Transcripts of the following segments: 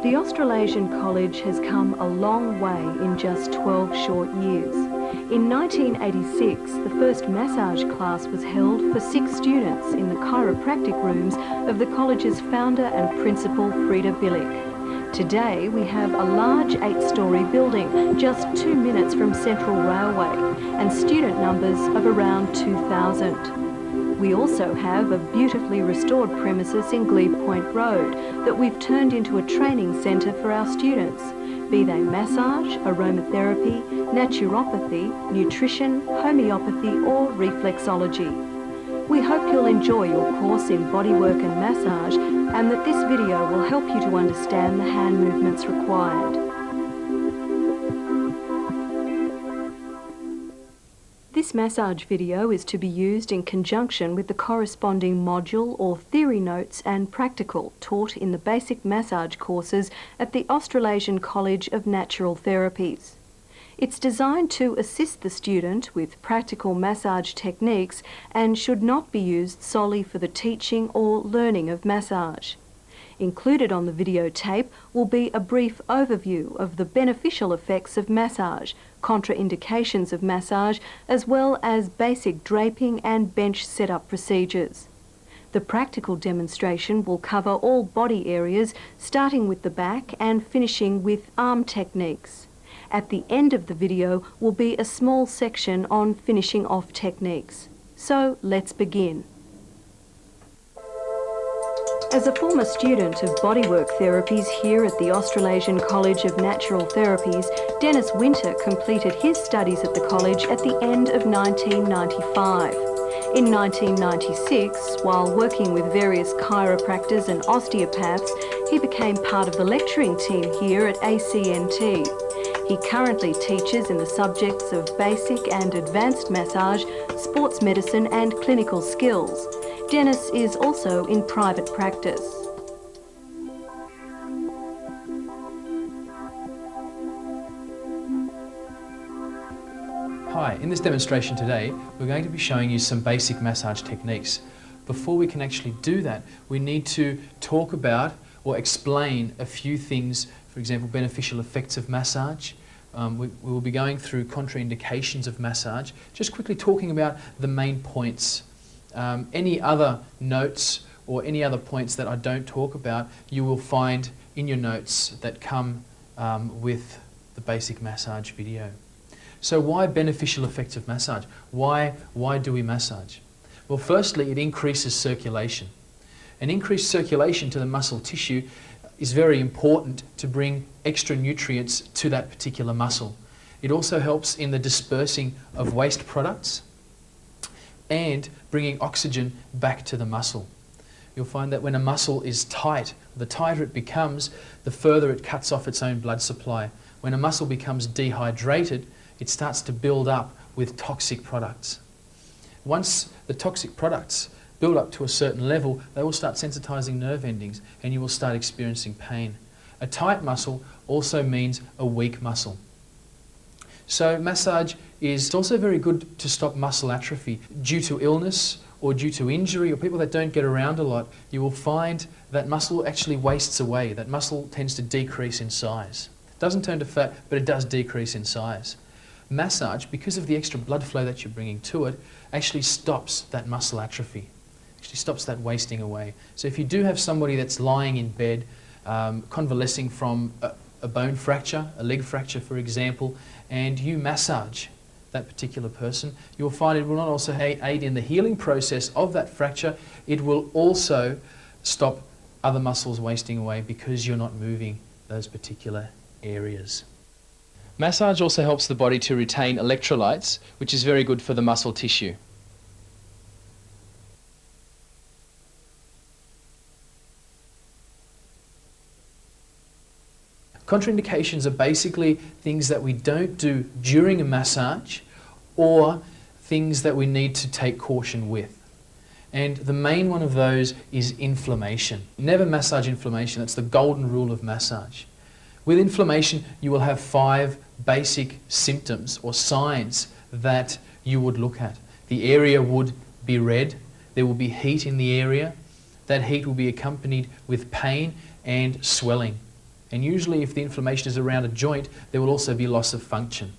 The Australasian College has come a long way in just 12 short years. In 1986, the first massage class was held for 6 students in the chiropractic rooms of the college's founder and principal, Frida Billick. Today, we have a large 8-storey building just 2 minutes from Central Railway and student numbers of around 2,000. We also have a beautifully restored premises in Glebe Point Road that we've turned into a training centre for our students, be they massage, aromatherapy, naturopathy, nutrition, homeopathy or reflexology. We hope you'll enjoy your course in bodywork and massage and that this video will help you to understand the hand movements required. This massage video is to be used in conjunction with the corresponding module or theory notes and practical taught in the basic massage courses at the Australasian College of Natural Therapies. It's designed to assist the student with practical massage techniques and should not be used solely for the teaching or learning of massage. Included on the videotape will be a brief overview of the beneficial effects of massage, contraindications of massage, as well as basic draping and bench setup procedures. The practical demonstration will cover all body areas, starting with the back and finishing with arm techniques. At the end of the video will be a small section on finishing off techniques. So let's begin. As a former student of bodywork therapies here at the Australasian College of Natural Therapies, Dennis Winter completed his studies at the college at the end of 1995. In 1996, while working with various chiropractors and osteopaths, he became part of the lecturing team here at ACNT. He currently teaches in the subjects of basic and advanced massage, sports medicine and clinical skills. Dennis is also in private practice. Hi, in this demonstration today, we're going to be showing you some basic massage techniques. Before we can actually do that, we need to talk about or explain a few things, for example, beneficial effects of massage. We will be going through contraindications of massage, just quickly talking about the main points. Any other notes or any other points that I don't talk about, you will find in your notes that come with the basic massage video. So why beneficial effects of massage? Why do we massage? Well, firstly, it increases circulation. An increased circulation to the muscle tissue is very important to bring extra nutrients to that particular muscle. It also helps in the dispersing of waste products and bringing oxygen back to the muscle. You'll find that when a muscle is tight, the tighter it becomes, the further it cuts off its own blood supply. When a muscle becomes dehydrated, it starts to build up with toxic products. Once the toxic products build up to a certain level, they will start sensitizing nerve endings and you will start experiencing pain. A tight muscle also means a weak muscle. So massage is also very good to stop muscle atrophy. Due to illness or due to injury or people that don't get around a lot, you will find that muscle actually wastes away. That muscle tends to decrease in size. It doesn't turn to fat, but it does decrease in size. Massage, because of the extra blood flow that you're bringing to it, actually stops that muscle atrophy. Actually stops that wasting away. So if you do have somebody that's lying in bed, convalescing from a bone fracture, a leg fracture for example, and you massage that particular person, you'll find it will not also aid in the healing process of that fracture, it will also stop other muscles wasting away because you're not moving those particular areas. Massage also helps the body to retain electrolytes, which is very good for the muscle tissue. Contraindications are basically things that we don't do during a massage or things that we need to take caution with. And the main one of those is inflammation. Never massage inflammation. That's the golden rule of massage. With inflammation, you will have 5 basic symptoms or signs that you would look at. The area would be red. There will be heat in the area. That heat will be accompanied with pain and swelling. And usually if the inflammation is around a joint, there will also be loss of function.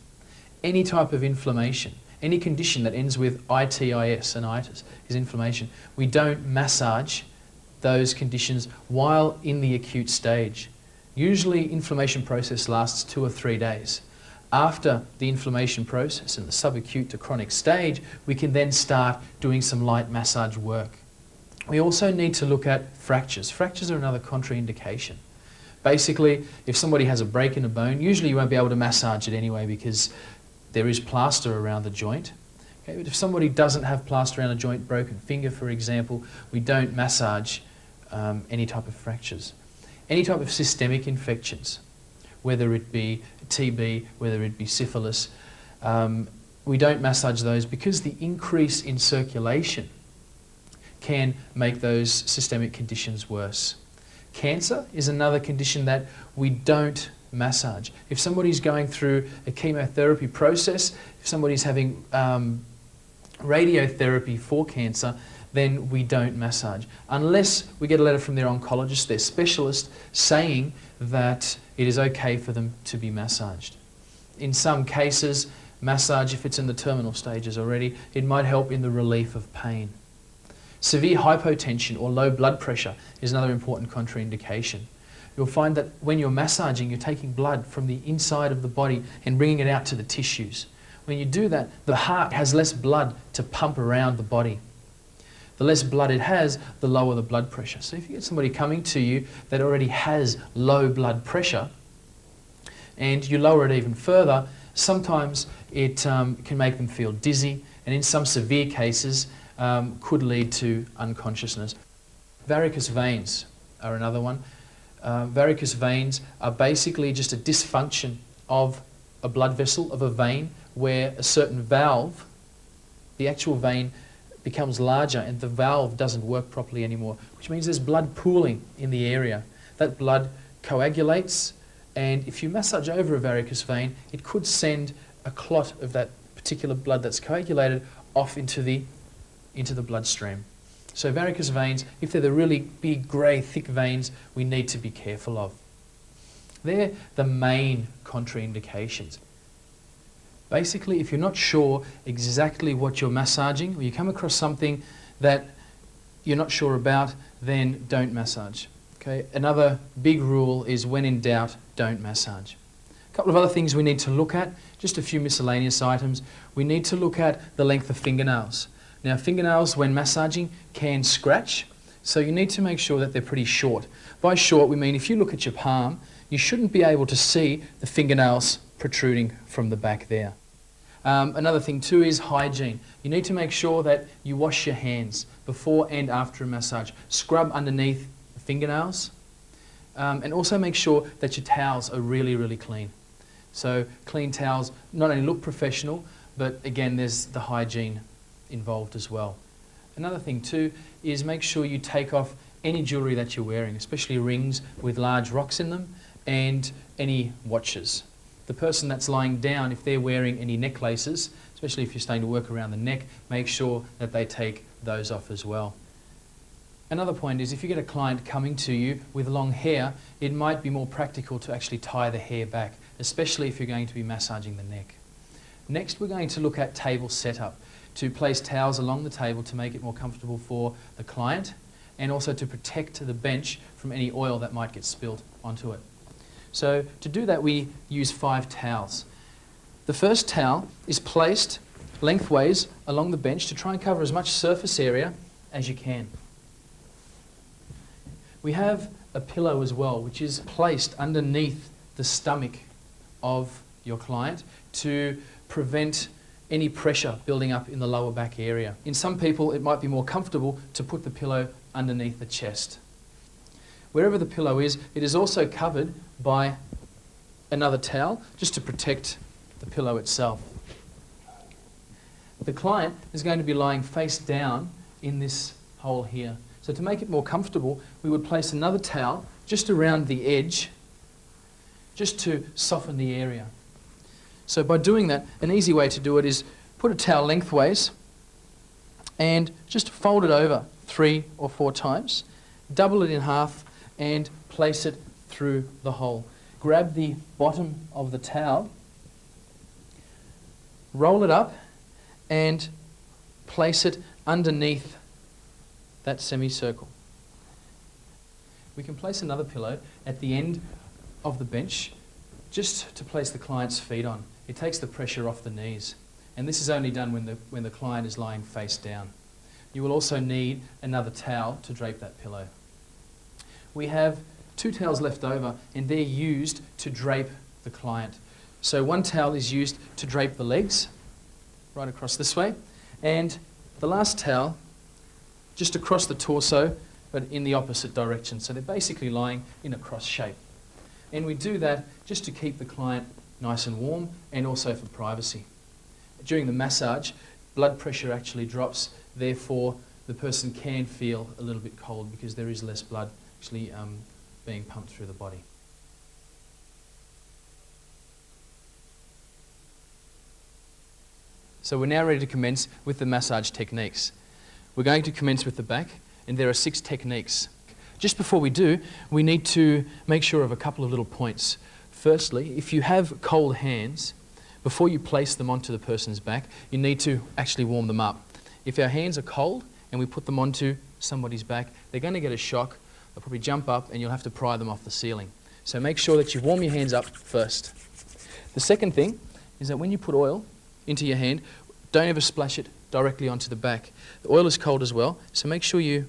Any type of inflammation, any condition that ends with itis and itis is inflammation. We don't massage those conditions while in the acute stage. Usually inflammation process lasts 2 or 3 days. After the inflammation process in the subacute to chronic stage, we can then start doing some light massage work. We also need to look at fractures. Fractures are another contraindication. Basically, if somebody has a break in a bone, usually you won't be able to massage it anyway because there is plaster around the joint. Okay, but if somebody doesn't have plaster around a joint, broken finger for example, we don't massage any type of fractures. Any type of systemic infections, whether it be TB, whether it be syphilis, we don't massage those because the increase in circulation can make those systemic conditions worse. Cancer is another condition that we don't massage. If somebody's going through a chemotherapy process, if somebody's having radiotherapy for cancer, then we don't massage. Unless we get a letter from their oncologist, their specialist, saying that it is okay for them to be massaged. In some cases, massage, if it's in the terminal stages already, it might help in the relief of pain. Severe hypotension or low blood pressure is another important contraindication. You'll find that when you're massaging, you're taking blood from the inside of the body and bringing it out to the tissues. When you do that, the heart has less blood to pump around the body. The less blood it has, the lower the blood pressure. So if you get somebody coming to you that already has low blood pressure and you lower it even further, sometimes it can make them feel dizzy, and in some severe cases could lead to unconsciousness. Varicose veins are another one. Varicose veins are basically just a dysfunction of a blood vessel, of a vein, where a certain valve, the actual vein, becomes larger and the valve doesn't work properly anymore, which means there's blood pooling in the area. That blood coagulates, and if you massage over a varicose vein, it could send a clot of that particular blood that's coagulated off into the bloodstream. So varicose veins, if they're the really big, grey, thick veins, we need to be careful of. They're the main contraindications. Basically, if you're not sure exactly what you're massaging, or you come across something that you're not sure about, then don't massage. Okay? Another big rule is when in doubt, don't massage. A couple of other things we need to look at, just a few miscellaneous items. We need to look at the length of fingernails. Now, fingernails, when massaging, can scratch, so you need to make sure that they're pretty short. By short, we mean if you look at your palm, you shouldn't be able to see the fingernails protruding from the back there. Another thing too is hygiene. You need to make sure that you wash your hands before and after a massage. Scrub underneath the fingernails, and also make sure that your towels are really, really clean. So clean towels not only look professional, but again, there's the hygiene involved as well. Another thing too is make sure you take off any jewellery that you're wearing, especially rings with large rocks in them and any watches. The person that's lying down, if they're wearing any necklaces, especially if you're starting to work around the neck, make sure that they take those off as well. Another point is if you get a client coming to you with long hair, it might be more practical to actually tie the hair back, especially if you're going to be massaging the neck. Next, we're going to look at table setup, to place towels along the table to make it more comfortable for the client and also to protect the bench from any oil that might get spilled onto it. So to do that, we use 5 towels. The first towel is placed lengthways along the bench to try and cover as much surface area as you can. We have a pillow as well, which is placed underneath the stomach of your client to prevent any pressure building up in the lower back area. In some people, it might be more comfortable to put the pillow underneath the chest. Wherever the pillow is, it is also covered by another towel just to protect the pillow itself. The client is going to be lying face down in this hole here. So to make it more comfortable, we would place another towel just around the edge, just to soften the area. So by doing that, an easy way to do it is put a towel lengthways and just fold it over 3 or 4 times, double it in half and place it through the hole. Grab the bottom of the towel, roll it up, and place it underneath that semicircle. We can place another pillow at the end of the bench just to place the client's feet on. It takes the pressure off the knees. And this is only done when the client is lying face down. You will also need another towel to drape that pillow. We have 2 towels left over, and they're used to drape the client. So one towel is used to drape the legs, right across this way, and the last towel just across the torso, but in the opposite direction. So they're basically lying in a cross shape. And we do that just to keep the client nice and warm, and also for privacy. During the massage, blood pressure actually drops, therefore the person can feel a little bit cold because there is less blood actually being pumped through the body. So we're now ready to commence with the massage techniques. We're going to commence with the back, and there are 6 techniques. Just before we do, we need to make sure of a couple of little points. Firstly, if you have cold hands, before you place them onto the person's back, you need to actually warm them up. If our hands are cold and we put them onto somebody's back, they're going to get a shock, they'll probably jump up, and you'll have to pry them off the ceiling. So make sure that you warm your hands up first. The second thing is that when you put oil into your hand, don't ever splash it directly onto the back. The oil is cold as well, so make sure you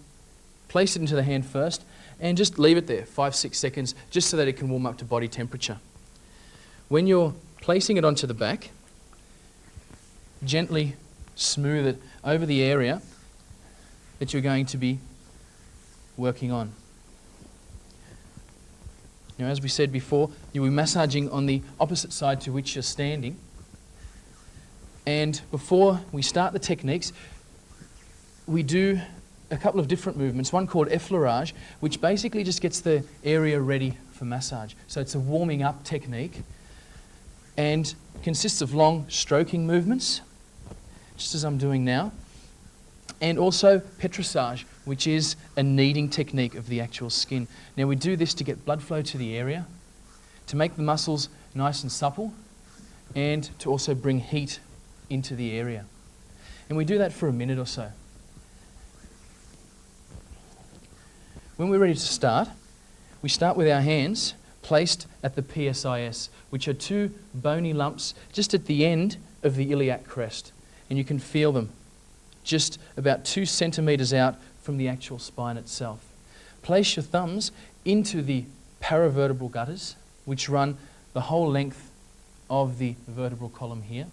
place it into the hand first and just leave it there 5-6 seconds just so that it can warm up to body temperature. When you're placing it onto the back, gently smooth it over the area that you're going to be working on. Now, as we said before, you'll be massaging on the opposite side to which you're standing. And before we start the techniques, we do a couple of different movements, one called effleurage, which basically just gets the area ready for massage. So it's a warming up technique and consists of long stroking movements, just as I'm doing now, and also petrissage, which is a kneading technique of the actual skin. Now we do this to get blood flow to the area, to make the muscles nice and supple, and to also bring heat into the area. And we do that for a minute or so. When we're ready to start, we start with our hands placed at the PSIS, which are 2 bony lumps just at the end of the iliac crest. And you can feel them just about 2 centimetres out from the actual spine itself. Place your thumbs into the paravertebral gutters, which run the whole length of the vertebral column here.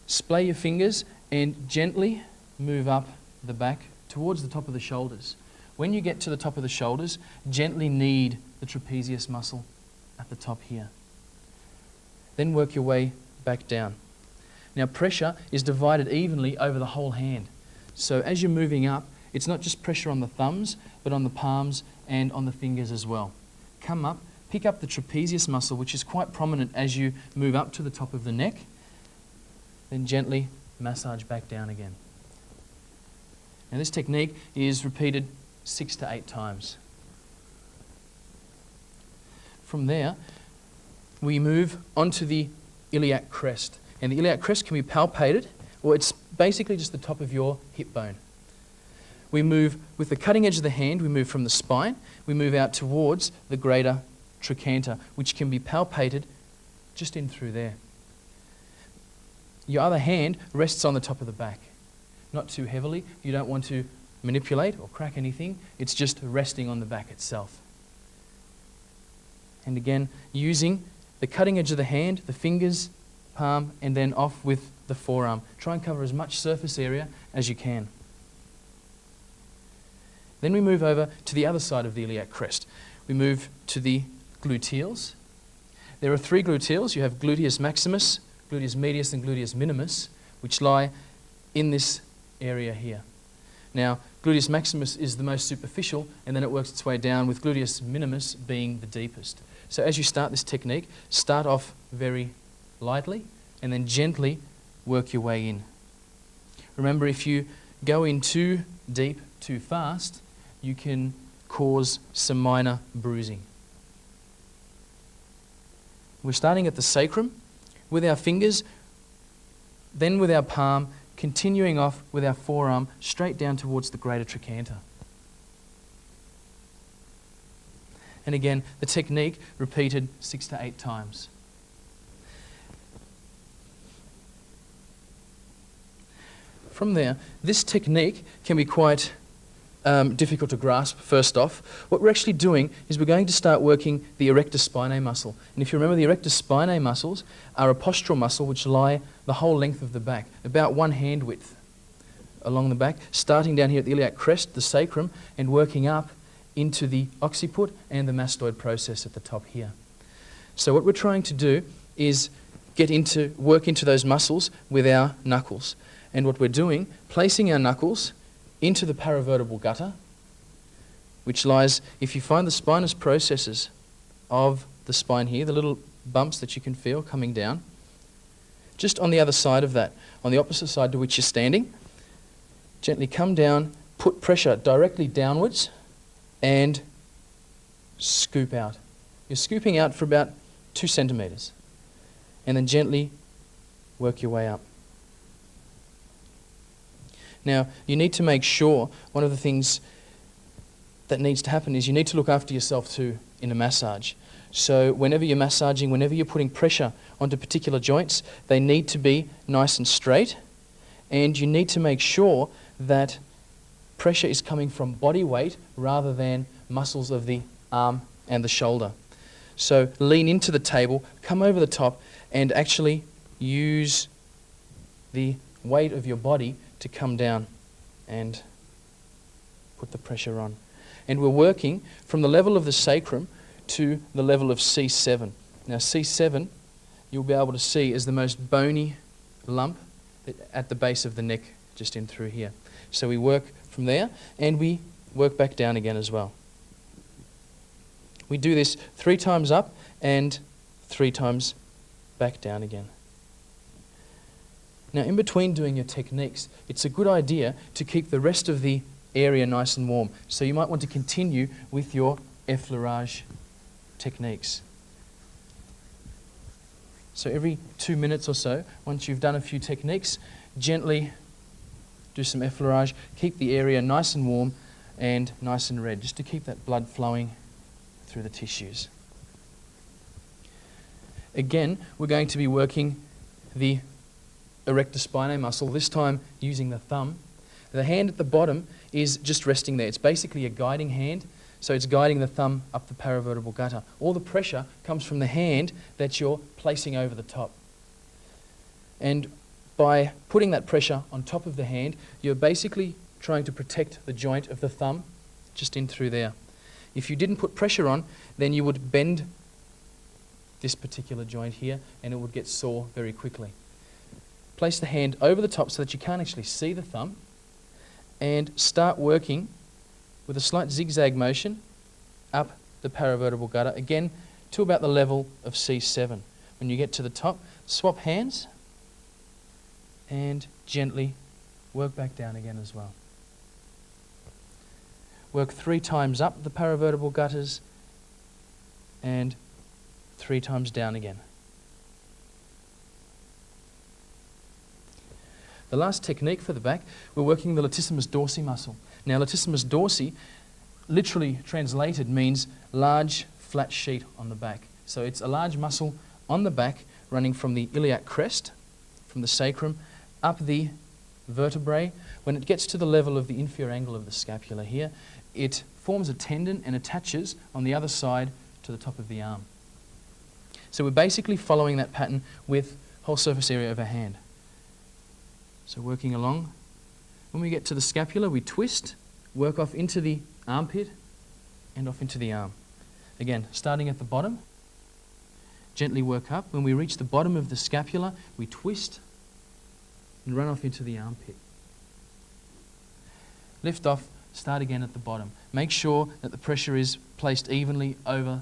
Splay your fingers and gently move up the back towards the top of the shoulders. When you get to the top of the shoulders, gently knead the trapezius muscle at the top here. Then work your way back down. Now pressure is divided evenly over the whole hand. So as you're moving up, it's not just pressure on the thumbs, but on the palms and on the fingers as well. Come up, pick up the trapezius muscle, which is quite prominent as you move up to the top of the neck, then gently massage back down again. Now this technique is repeated 6 to 8 times. From there, we move onto the iliac crest. And the iliac crest can be palpated, or it's basically just the top of your hip bone. We move with the cutting edge of the hand, we move from the spine, we move out towards the greater trochanter, which can be palpated just in through there. Your other hand rests on the top of the back. Not too heavily, you don't want to manipulate or crack anything, it's just resting on the back itself. And again, using the cutting edge of the hand, the fingers, palm, and then off with the forearm. Try and cover as much surface area as you can. Then we move over to the other side of the iliac crest. We move to the gluteals. There are 3 gluteals. You have gluteus maximus, gluteus medius, and gluteus minimus, which lie in this area here. Now, gluteus maximus is the most superficial, and then it works its way down, with gluteus minimus being the deepest. So as you start this technique, start off very lightly, and then gently work your way in. Remember, if you go in too deep, too fast, you can cause some minor bruising. We're starting at the sacrum with our fingers, then with our palm, continuing off with our forearm straight down towards the greater trochanter. And again, the technique repeated 6 to 8 times. From there, this technique can be quite difficult to grasp first off. What we're actually doing is we're going to start working the erector spinae muscle. And if you remember, the erector spinae muscles are a postural muscle which lie the whole length of the back, about 1 hand width along the back, starting down here at the iliac crest, the sacrum, and working up into the occiput and the mastoid process at the top here. So what we're trying to do is work into those muscles with our knuckles. And what we're doing, placing our knuckles into the paravertebral gutter, which lies, if you find the spinous processes of the spine here, the little bumps that you can feel coming down, just on the other side of that, on the opposite side to which you're standing, gently come down, put pressure directly downwards, and scoop out. You're scooping out for about 2 centimetres, and then gently work your way up. Now, you need to make sure, one of the things that needs to happen is you need to look after yourself too in a massage. So whenever you're massaging, whenever you're putting pressure onto particular joints, they need to be nice and straight, and you need to make sure that pressure is coming from body weight rather than muscles of the arm and the shoulder. So lean into the table, come over the top, and actually use the weight of your body to come down and put the pressure on. And we're working from the level of the sacrum to the level of C7. Now C7, you'll be able to see, is the most bony lump at the base of the neck, just in through here. So we work from there, and we work back down again as well. We do this 3 times up and 3 times back down again. Now, in between doing your techniques, it's a good idea to keep the rest of the area nice and warm. So you might want to continue with your effleurage techniques. So every 2 minutes or so, once you've done a few techniques, gently do some effleurage. Keep the area nice and warm and nice and red, just to keep that blood flowing through the tissues. Again, we're going to be working the erector spinae muscle, this time using the thumb. The hand at the bottom is just resting there. It's basically a guiding hand, so it's guiding the thumb up the paravertebral gutter. All the pressure comes from the hand that you're placing over the top. And by putting that pressure on top of the hand, you're basically trying to protect the joint of the thumb just in through there. If you didn't put pressure on, then you would bend this particular joint here and it would get sore very quickly. Place the hand over the top so that you can't actually see the thumb, and start working with a slight zigzag motion up the paravertebral gutter, again to about the level of C7. When you get to the top, swap hands and gently work back down again as well. Work 3 times up the paravertebral gutters and 3 times down again. The last technique for the back, we're working the latissimus dorsi muscle. Now, latissimus dorsi, literally translated, means large flat sheet on the back. So it's a large muscle on the back running from the iliac crest, from the sacrum, up the vertebrae. When it gets to the level of the inferior angle of the scapula here, it forms a tendon and attaches on the other side to the top of the arm. So we're basically following that pattern with whole surface area of our hand. So working along. When we get to the scapula, we twist, work off into the armpit and off into the arm. Again, starting at the bottom, gently work up. When we reach the bottom of the scapula, we twist and run off into the armpit. Lift off, start again at the bottom. Make sure that the pressure is placed evenly over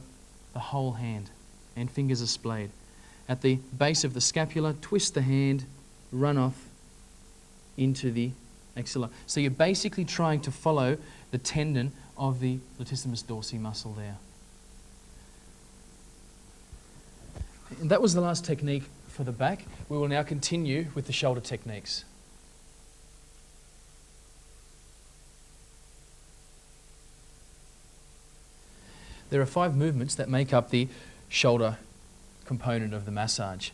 the whole hand and fingers are splayed. At the base of the scapula, twist the hand, run off into the axilla. So you're basically trying to follow the tendon of the latissimus dorsi muscle there. And that was the last technique for the back. We will now continue with the shoulder techniques. There are 5 movements that make up the shoulder component of the massage.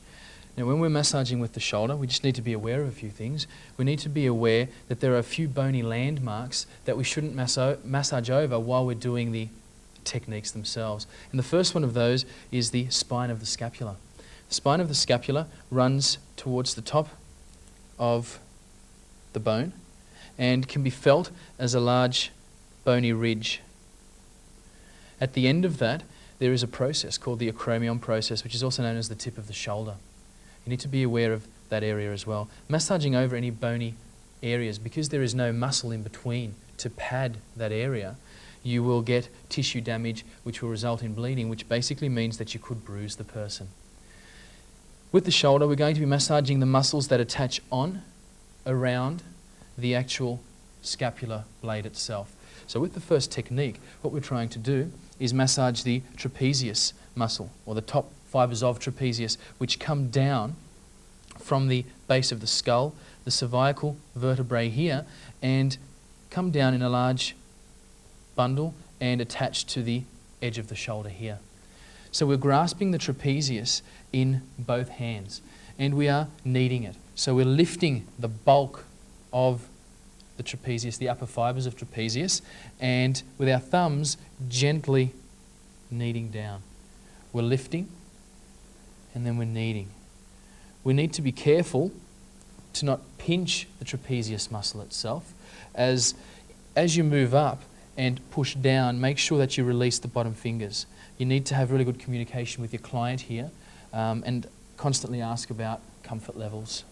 Now, when we're massaging with the shoulder, we just need to be aware of a few things. We need to be aware that there are a few bony landmarks that we shouldn't massage over while we're doing the techniques themselves. And the first one of those is the spine of the scapula. The spine of the scapula runs towards the top of the bone and can be felt as a large bony ridge. At the end of that, there is a process called the acromion process, which is also known as the tip of the shoulder. You need to be aware of that area as well. Massaging over any bony areas, because there is no muscle in between to pad that area, you will get tissue damage which will result in bleeding, which basically means that you could bruise the person. With the shoulder, we're going to be massaging the muscles that attach on, around the actual scapular blade itself. So with the first technique, what we're trying to do is massage the trapezius muscle, or the top fibers of trapezius, which come down from the base of the skull, the cervical vertebrae here, and come down in a large bundle and attach to the edge of the shoulder here. So we're grasping the trapezius in both hands and we are kneading it. So we're lifting the bulk of the trapezius, the upper fibers of trapezius, and with our thumbs gently kneading down. We're lifting and then we're kneading. We need to be careful to not pinch the trapezius muscle itself. As you move up and push down, make sure that you release the bottom fingers. You need to have really good communication with your client here and constantly ask about comfort levels.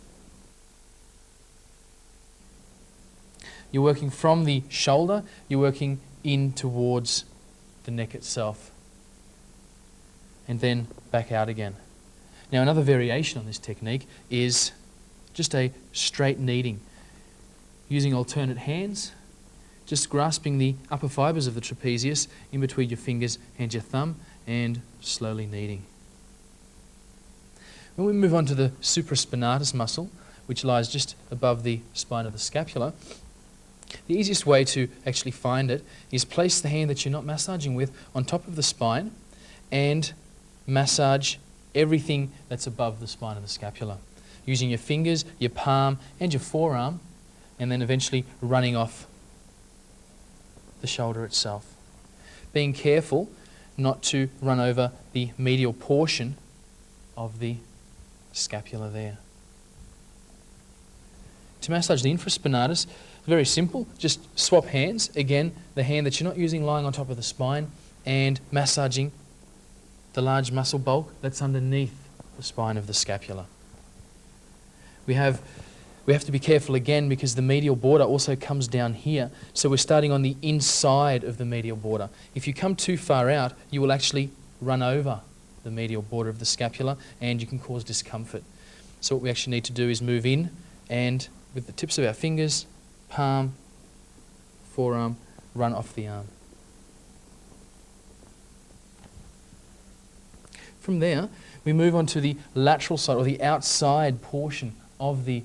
You're working from the shoulder, you're working in towards the neck itself, and then back out again. Now, another variation on this technique is just a straight kneading, using alternate hands, just grasping the upper fibers of the trapezius in between your fingers and your thumb, and slowly kneading. When we move on to the supraspinatus muscle, which lies just above the spine of the scapula, the easiest way to actually find it is place the hand that you're not massaging with on top of the spine and massage everything that's above the spine of the scapula, using your fingers, your palm and your forearm, and then eventually running off the shoulder itself. Being careful not to run over the medial portion of the scapula there. To massage the infraspinatus, very simple, just swap hands. Again, the hand that you're not using lying on top of the spine and massaging the large muscle bulk that's underneath the spine of the scapula. We have to be careful again because the medial border also comes down here. So we're starting on the inside of the medial border. If you come too far out, you will actually run over the medial border of the scapula and you can cause discomfort. So what we actually need to do is move in and with the tips of our fingers, palm, forearm, run off the arm. From there, we move on to the lateral side or the outside portion of the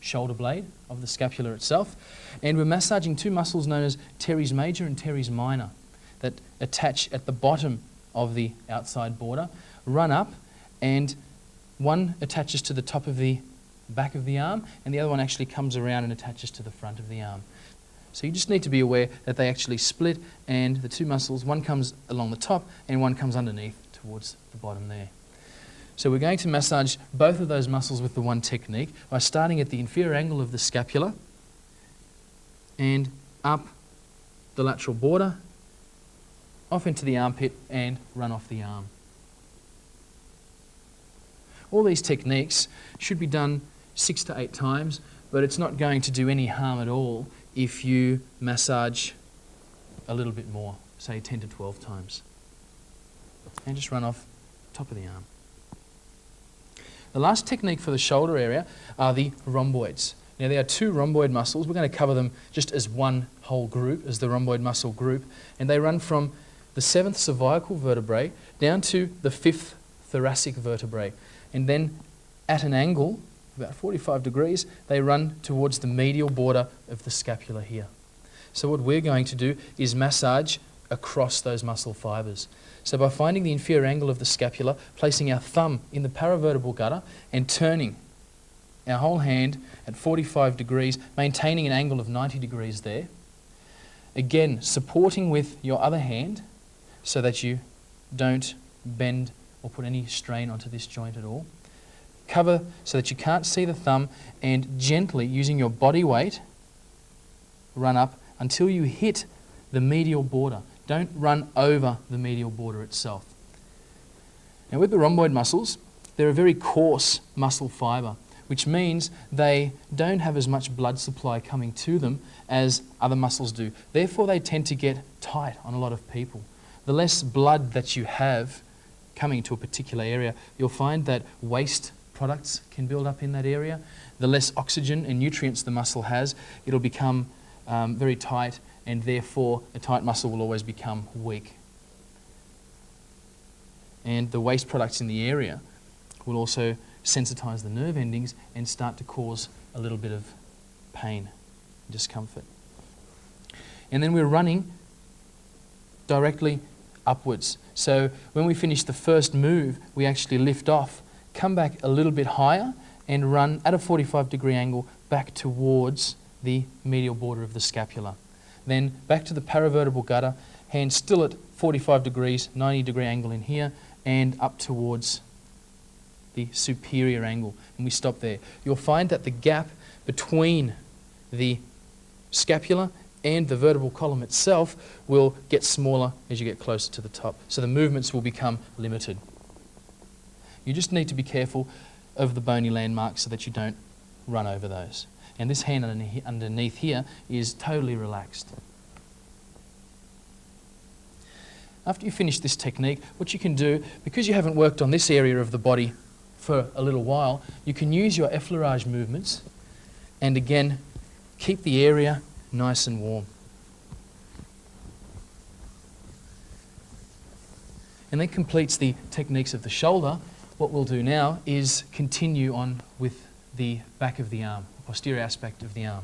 shoulder blade of the scapula itself, and we're massaging 2 muscles known as teres major and teres minor that attach at the bottom of the outside border, run up, and one attaches to the top of the back of the arm and the other one actually comes around and attaches to the front of the arm. So you just need to be aware that they actually split and the 2 muscles, one comes along the top and one comes underneath towards the bottom there. So we're going to massage both of those muscles with the one technique by starting at the inferior angle of the scapula and up the lateral border, off into the armpit and run off the arm. All these techniques should be done 6 to 8 times, but it's not going to do any harm at all if you massage a little bit more, say 10 to 12 times. And just run off top of the arm. The last technique for the shoulder area are the rhomboids. Now there are 2 rhomboid muscles. We're going to cover them just as one whole group, as the rhomboid muscle group, and they run from the 7th cervical vertebrae down to the 5th thoracic vertebrae. And then at an angle, about 45 degrees, they run towards the medial border of the scapula here. So what we're going to do is massage across those muscle fibres. So by finding the inferior angle of the scapula, placing our thumb in the paravertebral gutter and turning our whole hand at 45 degrees, maintaining an angle of 90 degrees there. Again, supporting with your other hand so that you don't bend or put any strain onto this joint at all. Cover so that you can't see the thumb, and gently, using your body weight, run up until you hit the medial border. Don't run over the medial border itself. Now with the rhomboid muscles, they're a very coarse muscle fibre, which means they don't have as much blood supply coming to them as other muscles do. Therefore, they tend to get tight on a lot of people. The less blood that you have coming to a particular area, you'll find that waste products can build up in that area. The less oxygen and nutrients the muscle has, it'll become very tight, and therefore a tight muscle will always become weak. And the waste products in the area will also sensitize the nerve endings and start to cause a little bit of pain, discomfort. And then we're running directly upwards. So when we finish the first move, we actually lift off, come back a little bit higher, and run at a 45-degree angle back towards the medial border of the scapula. Then back to the paravertebral gutter, hand still at 45 degrees, 90-degree angle in here, and up towards the superior angle. And we stop there. You'll find that the gap between the scapula and the vertebral column itself will get smaller as you get closer to the top. So the movements will become limited. You just need to be careful of the bony landmarks so that you don't run over those. And this hand underneath here is totally relaxed. After you finish this technique, what you can do, because you haven't worked on this area of the body for a little while, you can use your effleurage movements and again keep the area nice and warm. And that completes the techniques of the shoulder. What we'll do now is continue on with the back of the arm, the posterior aspect of the arm.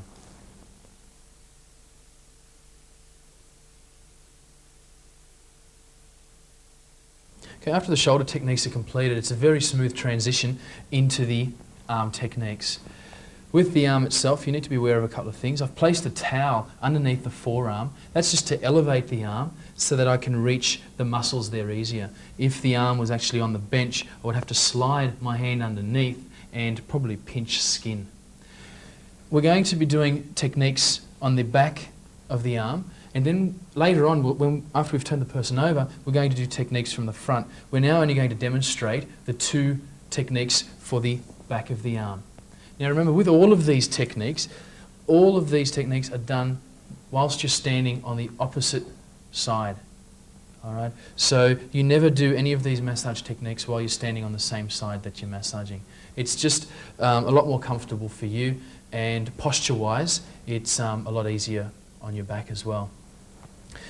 Okay, after the shoulder techniques are completed, it's a very smooth transition into the arm techniques. With the arm itself, you need to be aware of a couple of things. I've placed a towel underneath the forearm. That's just to elevate the arm so that I can reach the muscles there easier. If the arm was actually on the bench, I would have to slide my hand underneath and probably pinch skin. We're going to be doing techniques on the back of the arm, and then later on, after we've turned the person over, we're going to do techniques from the front. We're now only going to demonstrate the two techniques for the back of the arm. Now remember, with all of these techniques are done whilst you're standing on the opposite side. All right? So you never do any of these massage techniques while you're standing on the same side that you're massaging. It's just a lot more comfortable for you, and posture-wise, it's a lot easier on your back as well.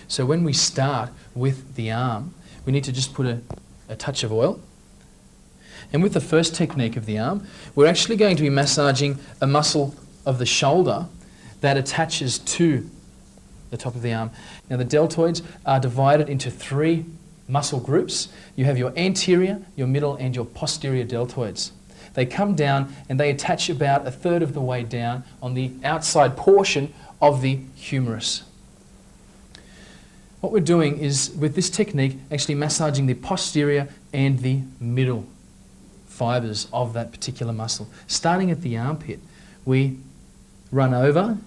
So when we start with the arm, we need to just put a touch of oil. And with the first technique of the arm, we're actually going to be massaging a muscle of the shoulder that attaches to the top of the arm. Now the deltoids are divided into three muscle groups. You have your anterior, your middle, and your posterior deltoids. They come down and they attach about a third of the way down on the outside portion of the humerus. What we're doing is, with this technique, actually massaging the posterior and the middle fibers of that particular muscle. Starting at the armpit, we run over,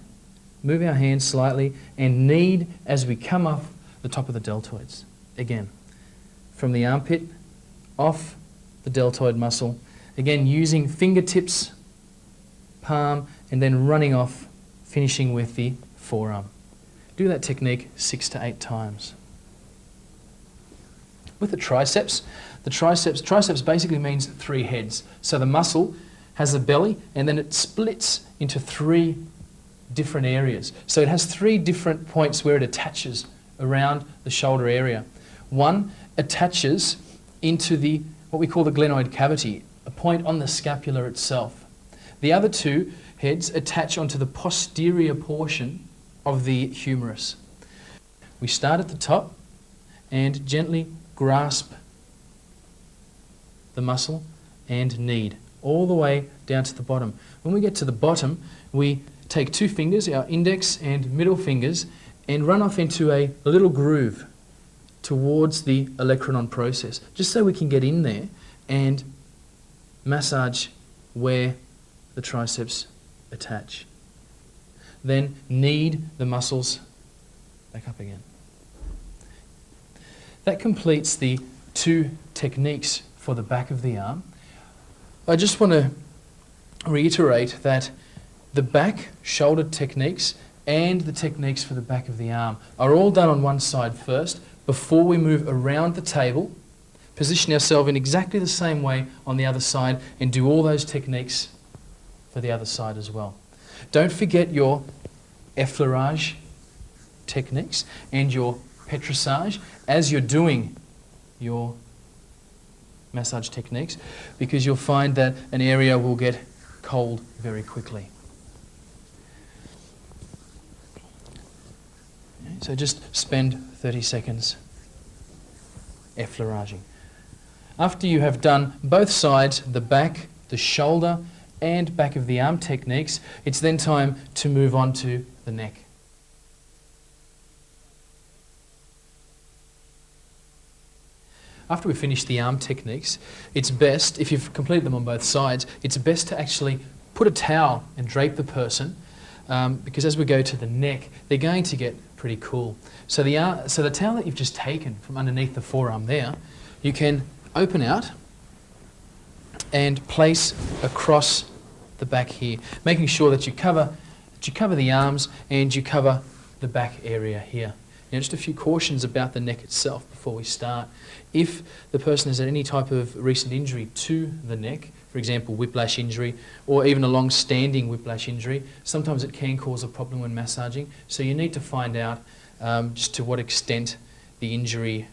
move our hands slightly, and knead as we come off the top of the deltoids. Again, from the armpit, off the deltoid muscle, again using fingertips, palm, and then running off, finishing with the forearm. Do that technique 6 to 8 times. With the triceps basically means 3 heads. So the muscle has a belly and then it splits into 3 different areas. So it has 3 different points where it attaches around the shoulder area. One attaches into the what we call the glenoid cavity, a point on the scapula itself. The other two heads attach onto the posterior portion of the humerus. We start at the top and gently grasp the muscle and knead all the way down to the bottom. When we get to the bottom, we take two fingers, our index and middle fingers, and run off into a little groove towards the olecranon process, just so we can get in there and massage where the triceps attach. Then knead the muscles back up again. That completes the two techniques for the back of the arm. I just want to reiterate that the back shoulder techniques and the techniques for the back of the arm are all done on one side first before we move around the table, position ourselves in exactly the same way on the other side, and do all those techniques for the other side as well. Don't forget your effleurage techniques and your petrissage as you're doing your massage techniques, because you'll find that an area will get cold very quickly. Okay, so just spend 30 seconds effleuraging. After you have done both sides, the back, the shoulder and back of the arm techniques, it's then time to move on to the neck. After we finish the arm techniques, it's best, if you've completed them on both sides, it's best to actually put a towel and drape the person, because as we go to the neck, they're going to get pretty cool. So the towel that you've just taken from underneath the forearm there, you can open out and place across the back here, making sure that you cover the arms and you cover the back area here. Now, just a few cautions about the neck itself before we start. If the person has had any type of recent injury to the neck, for example, whiplash injury, or even a long-standing whiplash injury, sometimes it can cause a problem when massaging. So you need to find out just to what extent the injury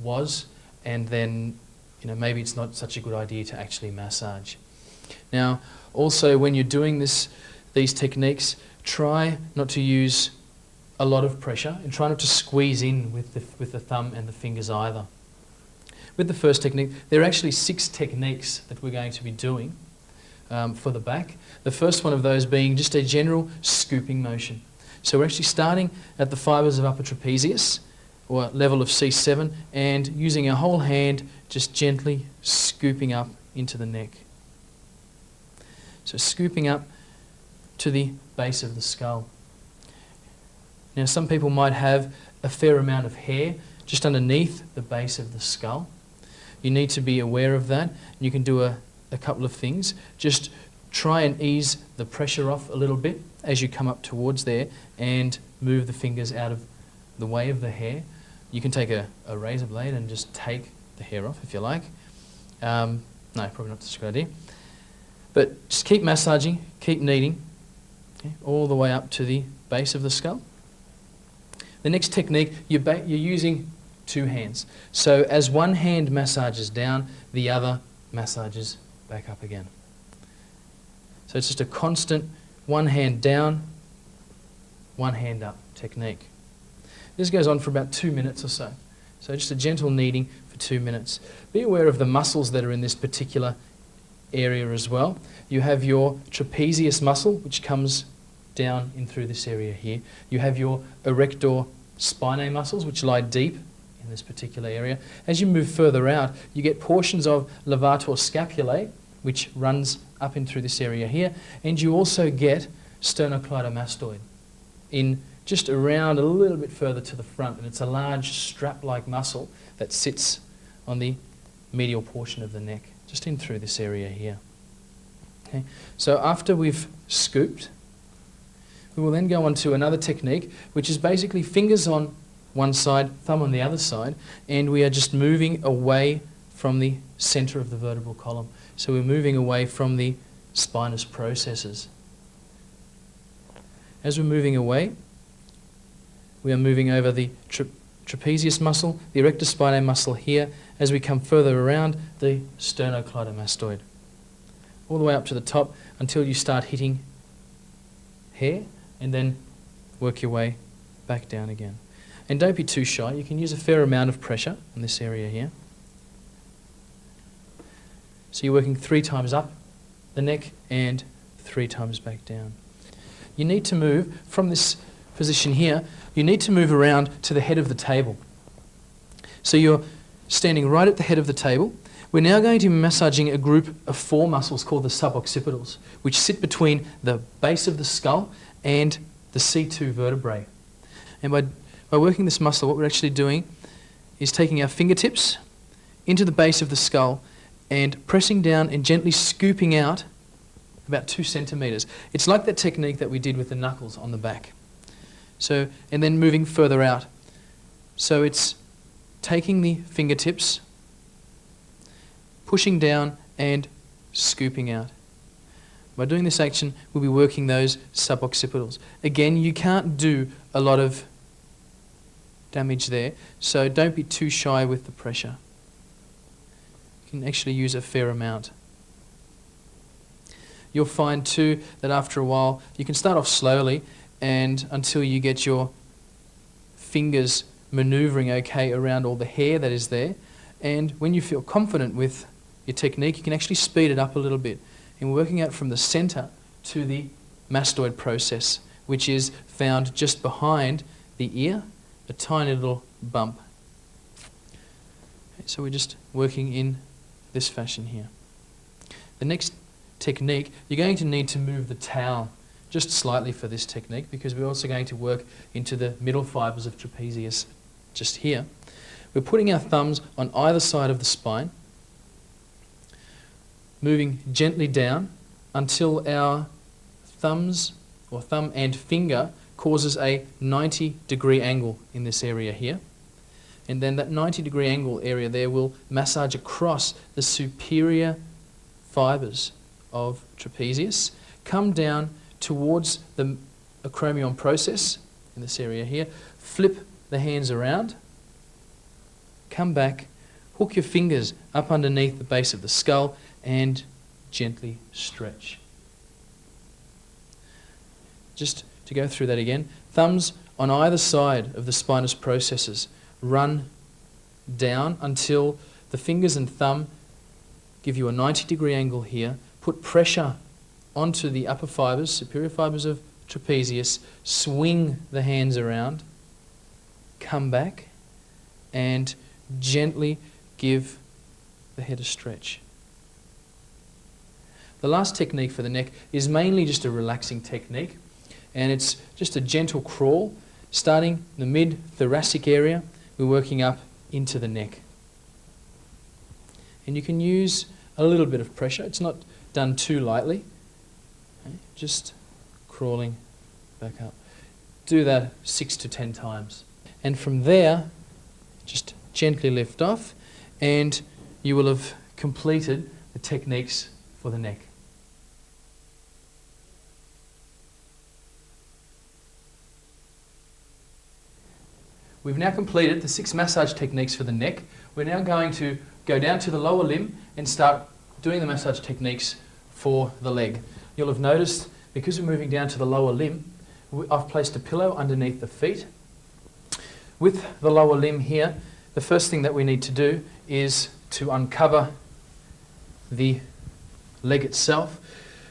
was, and then maybe it's not such a good idea to actually massage. Now, also when you're doing these techniques, try not to use a lot of pressure and try not to squeeze in with the thumb and the fingers either. With the first technique, there are actually 6 techniques that we're going to be doing for the back. The first one of those being just a general scooping motion. So we're actually starting at the fibres of upper trapezius, or level of C7, and using our whole hand, just gently scooping up into the neck. So scooping up to the base of the skull. Now, some people might have a fair amount of hair just underneath the base of the skull. You need to be aware of that. You can do a couple of things. Just try and ease the pressure off a little bit as you come up towards there and move the fingers out of the way of the hair. You can take a razor blade and just take the hair off if you like. No, probably not such a good idea. But just keep massaging, keep kneading, okay, all the way up to the base of the skull. The next technique, you're using 2 hands. So as one hand massages down, the other massages back up again. So it's just a constant one hand down, one hand up technique. This goes on for about 2 minutes or so. So just a gentle kneading for 2 minutes. Be aware of the muscles that are in this particular area as well. You have your trapezius muscle, which comes down in through this area here. You have your erector spinae muscles, which lie deep in this particular area. As you move further out, you get portions of levator scapulae, which runs up in through this area here, and you also get sternocleidomastoid in just around a little bit further to the front, and it's a large strap-like muscle that sits on the medial portion of the neck, just in through this area here. Okay. So after we've scooped, we will then go on to another technique, which is basically fingers on one side, thumb on the other side, and we are just moving away from the center of the vertebral column. So we're moving away from the spinous processes. As we're moving away, we are moving over the trapezius muscle, the erector spinae muscle here, as we come further around the sternocleidomastoid, all the way up to the top until you start hitting hair, and then work your way back down again. And don't be too shy. You can use a fair amount of pressure in this area here. So you're working 3 times up the neck and 3 times back down. You need to move from this position here, you need to move around to the head of the table. So you're standing right at the head of the table. We're now going to be massaging a group of 4 muscles called the suboccipitals, which sit between the base of the skull and the C2 vertebrae. And by working this muscle, what we're actually doing is taking our fingertips into the base of the skull and pressing down and gently scooping out about 2 centimetres. It's like that technique that we did with the knuckles on the back. So, and then moving further out. So it's taking the fingertips, pushing down and scooping out. By doing this action, we'll be working those suboccipitals. Again, you can't do a lot of damage there, so don't be too shy with the pressure. You can actually use a fair amount. You'll find too that after a while, you can start off slowly and until you get your fingers maneuvering okay around all the hair that is there. And when you feel confident with your technique, you can actually speed it up a little bit. And working out from the center to the mastoid process, which is found just behind the ear, a tiny little bump. Okay, so we're just working in this fashion here. The next technique, you're going to need to move the towel just slightly for this technique, because we're also going to work into the middle fibers of trapezius just here. We're putting our thumbs on either side of the spine, moving gently down until our thumbs or thumb and finger causes a 90-degree angle in this area here. And then that 90-degree angle area there will massage across the superior fibers of trapezius, come down towards the acromion process in this area here, flip the hands around, come back, hook your fingers up underneath the base of the skull and gently stretch. Just to go through that again, thumbs on either side of the spinous processes, run down until the fingers and thumb give you a 90-degree angle here, put pressure onto the upper fibers, superior fibers of trapezius, swing the hands around, come back and gently give the head a stretch. The last technique for the neck is mainly just a relaxing technique, and it's just a gentle crawl starting in the mid-thoracic area. We're working up into the neck. And you can use a little bit of pressure. It's not done too lightly. Okay, just crawling back up. Do that 6 to 10 times. And from there, just gently lift off, and you will have completed the techniques for the neck. We've now completed the 6 massage techniques for the neck. We're now going to go down to the lower limb and start doing the massage techniques for the leg. You'll have noticed, because we're moving down to the lower limb, I've placed a pillow underneath the feet. With the lower limb here, the first thing that we need to do is to uncover the leg itself,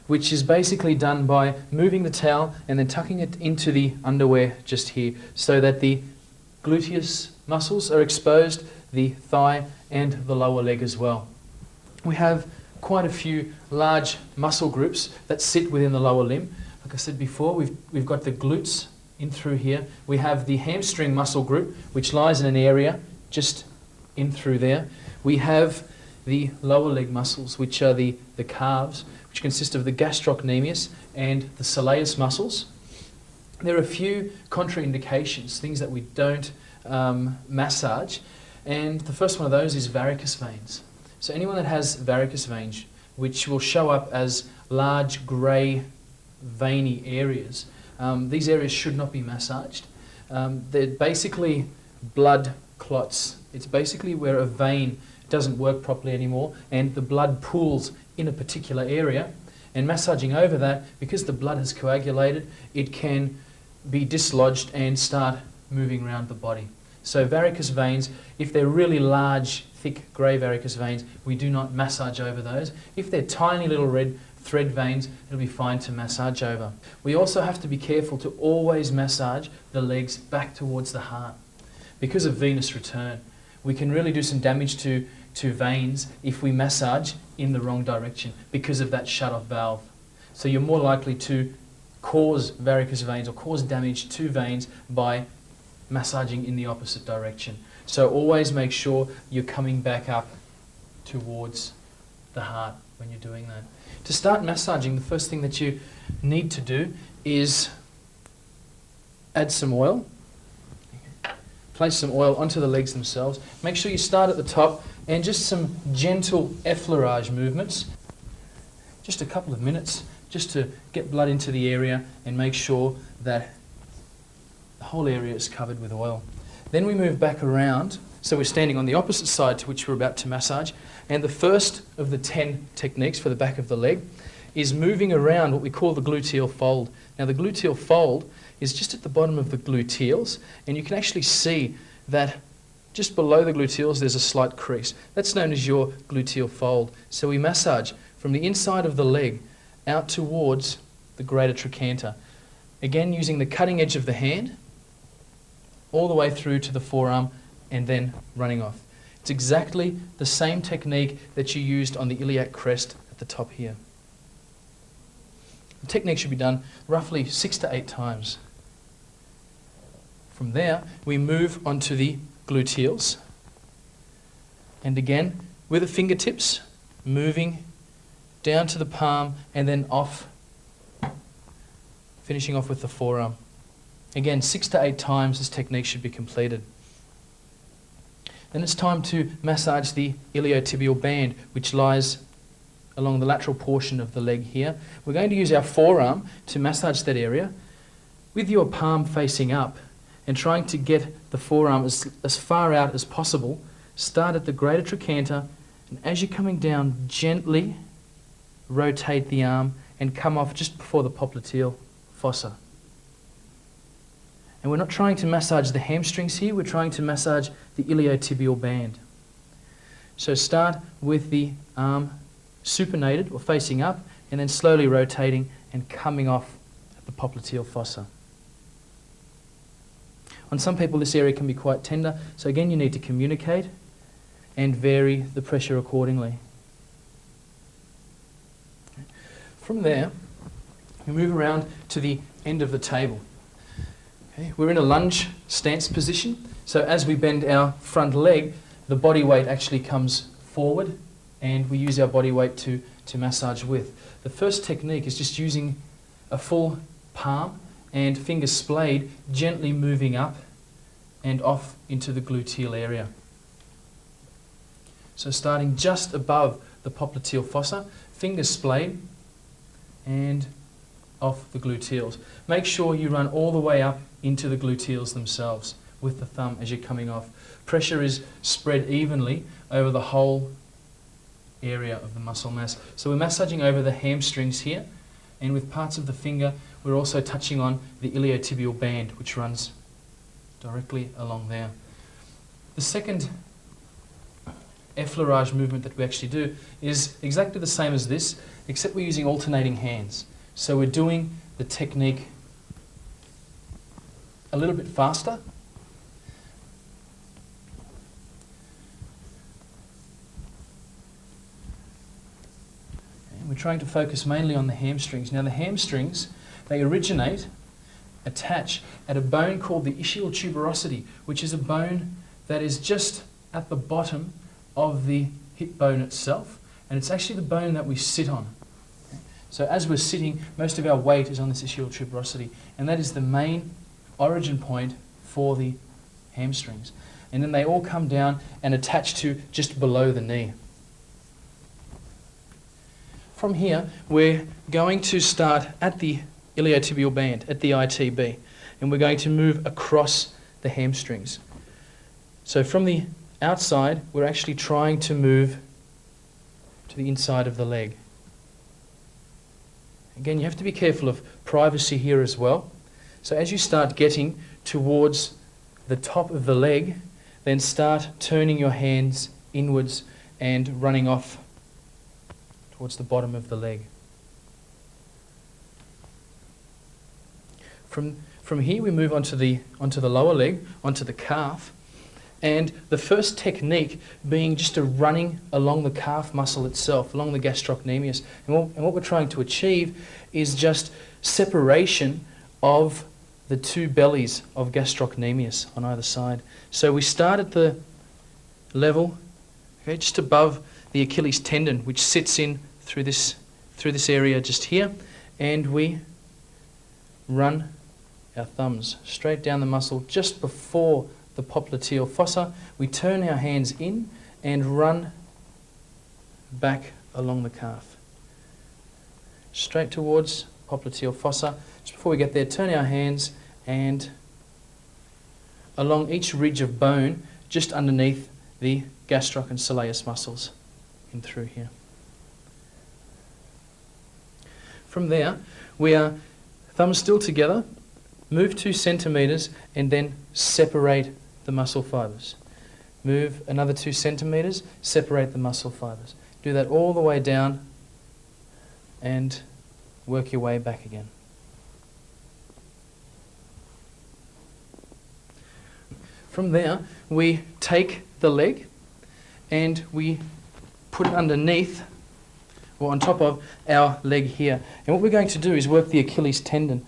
which is basically done by moving the towel and then tucking it into the underwear just here, so that the gluteus muscles are exposed, the thigh and the lower leg as well. We have quite a few large muscle groups that sit within the lower limb. Like I said before, we've got the glutes in through here. We have the hamstring muscle group, which lies in an area just in through there. We have the lower leg muscles, which are the calves, which consist of the gastrocnemius and the soleus muscles. There are a few contraindications, things that we don't massage, and the first one of those is varicose veins. So anyone that has varicose veins, which will show up as large grey veiny areas, these areas should not be massaged. They're basically blood clots. It's basically where a vein it doesn't work properly anymore, and the blood pools in a particular area. And massaging over that, because the blood has coagulated, it can be dislodged and start moving around the body. So varicose veins, if they're really large, thick grey varicose veins, we do not massage over those. If they're tiny little red thread veins, it'll be fine to massage over. We also have to be careful to always massage the legs back towards the heart. Because of venous return, we can really do some damage to veins if we massage in the wrong direction because of that shut-off valve. So you're more likely to cause varicose veins or cause damage to veins by massaging in the opposite direction. So always make sure you're coming back up towards the heart when you're doing that. To start massaging, the first thing that you need to do is add some oil. Place some oil onto the legs themselves. Make sure you start at the top and just some gentle effleurage movements. Just a couple of minutes just to get blood into the area and make sure that the whole area is covered with oil. Then we move back around, so we're standing on the opposite side to which we're about to massage, and the first of the 10 techniques for the back of the leg is moving around what we call the gluteal fold. Now the gluteal fold is just at the bottom of the gluteals, and you can actually see that just below the gluteals there's a slight crease. That's known as your gluteal fold. So we massage from the inside of the leg out towards the greater trochanter. Again, using the cutting edge of the hand all the way through to the forearm and then running off. It's exactly the same technique that you used on the iliac crest at the top here. The technique should be done roughly 6 to 8 times. From there, we move onto the gluteals. And again, with the fingertips, moving down to the palm and then off, finishing off with the forearm. Again, 6 to 8 times this technique should be completed. Then it's time to massage the iliotibial band, which lies along the lateral portion of the leg here. We're going to use our forearm to massage that area with your palm facing up and trying to get the forearm as far out as possible. Start at the greater trochanter, and as you're coming down, gently rotate the arm and come off just before the popliteal fossa. And we're not trying to massage the hamstrings here, we're trying to massage the iliotibial band. So start with the arm supinated or facing up, and then slowly rotating and coming off at the popliteal fossa. On some people this area can be quite tender, so again you need to communicate and vary the pressure accordingly. From there, we move around to the end of the table. Okay, we're in a lunge stance position, so as we bend our front leg, the body weight actually comes forward and we use our body weight to massage with. The first technique is just using a full palm and fingers splayed, gently moving up and off into the gluteal area. So starting just above the popliteal fossa, fingers splayed and off the gluteals. Make sure you run all the way up into the gluteals themselves with the thumb as you're coming off. Pressure is spread evenly over the whole area of the muscle mass. So we're massaging over the hamstrings here, and with parts of the finger we're also touching on the iliotibial band, which runs directly along there. The second effleurage movement that we actually do is exactly the same as this, except we're using alternating hands. So we're doing the technique a little bit faster. And we're trying to focus mainly on the hamstrings. Now the hamstrings, they attach at a bone called the ischial tuberosity, which is a bone that is just at the bottom of the hip bone itself, and it's actually the bone that we sit on. So as we're sitting, most of our weight is on this ischial tuberosity, and that is the main origin point for the hamstrings. And then they all come down and attach to just below the knee. From here, we're going to start at the iliotibial band, at the ITB, and we're going to move across the hamstrings. So from the outside, we're actually trying to move to the inside of the leg. Again, you have to be careful of privacy here as well. So as you start getting towards the top of the leg, then start turning your hands inwards and running off towards the bottom of the leg. From here we move onto the lower leg, onto the calf, and the first technique being just a running along the calf muscle itself, along the gastrocnemius. And what we're trying to achieve is just separation of the two bellies of gastrocnemius on either side. So we start at the level, okay, just above the Achilles tendon, which sits in through this area just here, and we run our thumbs straight down the muscle just before the popliteal fossa. We turn our hands in and run back along the calf. Straight towards popliteal fossa. Just before we get there, turn our hands and along each ridge of bone just underneath the gastroc and soleus muscles in through here. From there, we are thumbs still together, move 2 centimeters and then separate the muscle fibers. Move another 2 centimeters, separate the muscle fibers. Do that all the way down and work your way back again. From there, we take the leg and we put it underneath or on top of our leg here. And what we're going to do is work the Achilles tendon.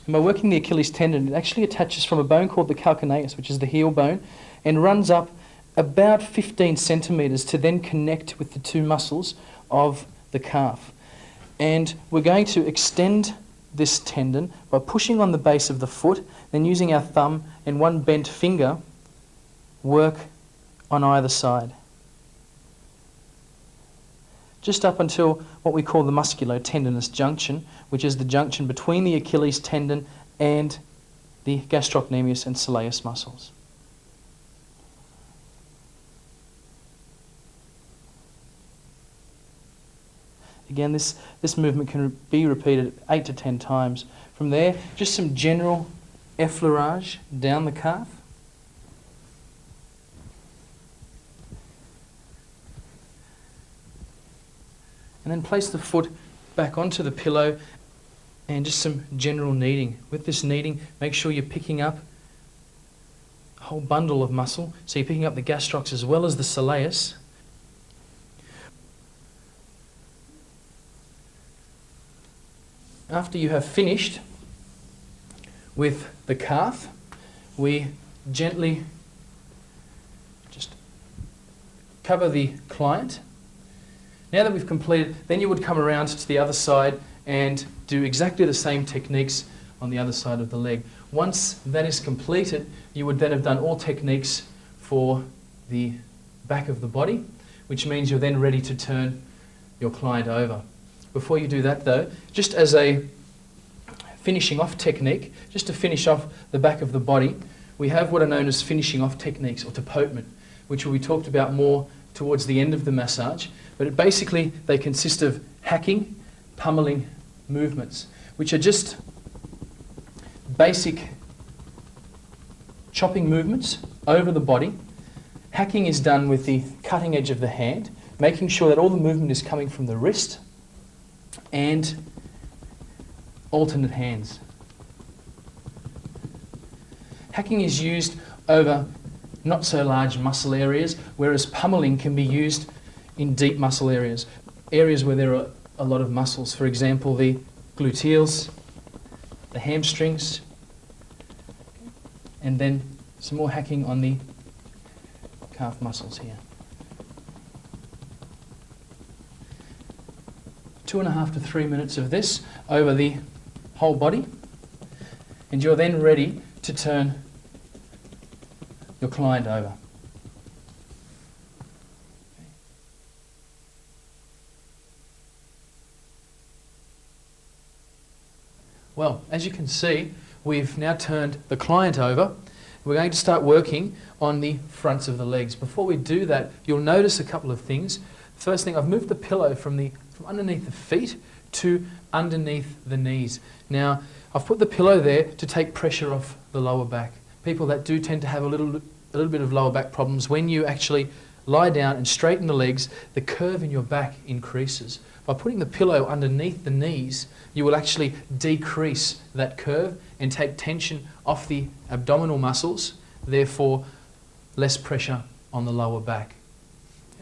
And by working the Achilles tendon, it actually attaches from a bone called the calcaneus, which is the heel bone, and runs up about 15 centimeters to then connect with the two muscles of the calf. And we're going to extend this tendon by pushing on the base of the foot, then using our thumb and one bent finger, work on either side. Just up until what we call the musculotendinous junction, which is the junction between the Achilles tendon and the gastrocnemius and soleus muscles. Again, this movement can be repeated 8 to 10 times. From there, just some general effleurage down the calf. And then place the foot back onto the pillow and just some general kneading. With this kneading, make sure you're picking up a whole bundle of muscle. So you're picking up the gastrocs as well as the soleus. After you have finished with the calf, we gently just cover the client. Now that we've completed, then you would come around to the other side and do exactly the same techniques on the other side of the leg. Once that is completed, you would then have done all techniques for the back of the body, which means you're then ready to turn your client over. Before you do that though, just as a finishing off technique, just to finish off the back of the body, we have what are known as finishing off techniques, or tapotement, which will be talked about more towards the end of the massage. But basically they consist of hacking, pummeling movements, which are just basic chopping movements over the body. Hacking is done with the cutting edge of the hand, making sure that all the movement is coming from the wrist, and alternate hands. Hacking is used over not so large muscle areas, whereas pummeling can be used in deep muscle areas, areas where there are a lot of muscles. For example, the gluteals, the hamstrings, and then some more hacking on the calf muscles here. 2.5 to 3 minutes of this over the whole body, and you're then ready to turn your client over. Well, as you can see, we've now turned the client over, We're going to start working on the fronts of the legs. Before we do that, you'll notice a couple of things. First thing, I've moved the pillow from underneath the feet to underneath the knees. Now, I've put the pillow there to take pressure off the lower back. People that do tend to have a little bit of lower back problems, when you actually lie down and straighten the legs, the curve in your back increases. By putting the pillow underneath the knees, you will actually decrease that curve and take tension off the abdominal muscles, therefore less pressure on the lower back.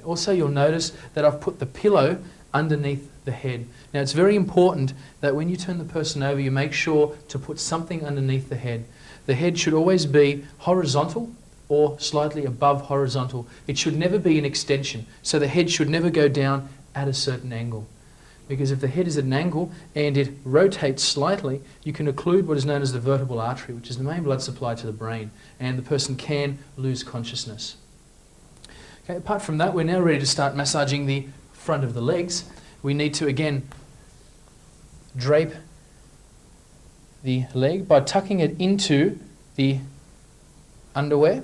Also, you'll notice that I've put the pillow underneath the head. Now, it's very important that when you turn the person over, you make sure to put something underneath the head. The head should always be horizontal or slightly above horizontal. It should never be an extension, so the head should never go down at a certain angle. Because if the head is at an angle and it rotates slightly, you can occlude what is known as the vertebral artery, which is the main blood supply to the brain, and the person can lose consciousness. Okay, apart from that, we're now ready to start massaging the front of the legs. We need to again drape the leg by tucking it into the underwear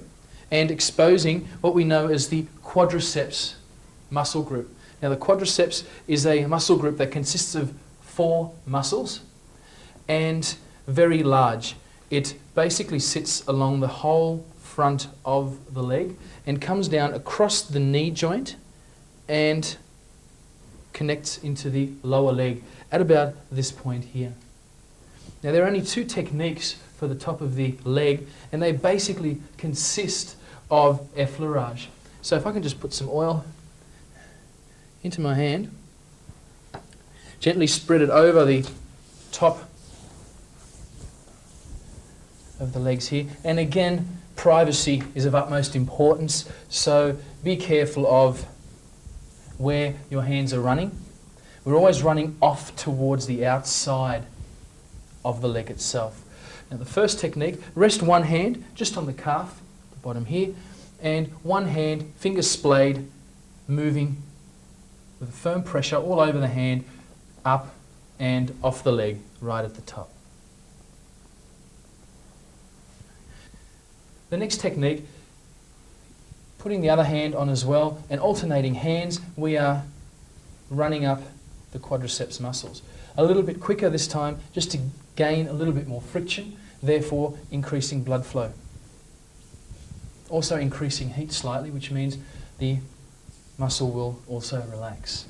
and exposing what we know as the quadriceps muscle group. Now, the quadriceps is a muscle group that consists of 4 muscles and very large. It basically sits along the whole front of the leg and comes down across the knee joint and connects into the lower leg at about this point here. Now, there are only 2 techniques for the top of the leg, and they basically consist of effleurage. So if I can just put some oil into my hand, gently spread it over the top of the legs here. And again, privacy is of utmost importance, so be careful of where your hands are running. We're always running off towards the outside of the leg itself. Now, the first technique, rest one hand just on the calf, the bottom here, and one hand, fingers splayed, moving with firm pressure all over the hand, up and off the leg, right at the top. The next technique, putting the other hand on as well, and alternating hands, we are running up the quadriceps muscles. A little bit quicker this time, just to gain a little bit more friction, therefore increasing blood flow. Also increasing heat slightly, which means the muscle will also relax.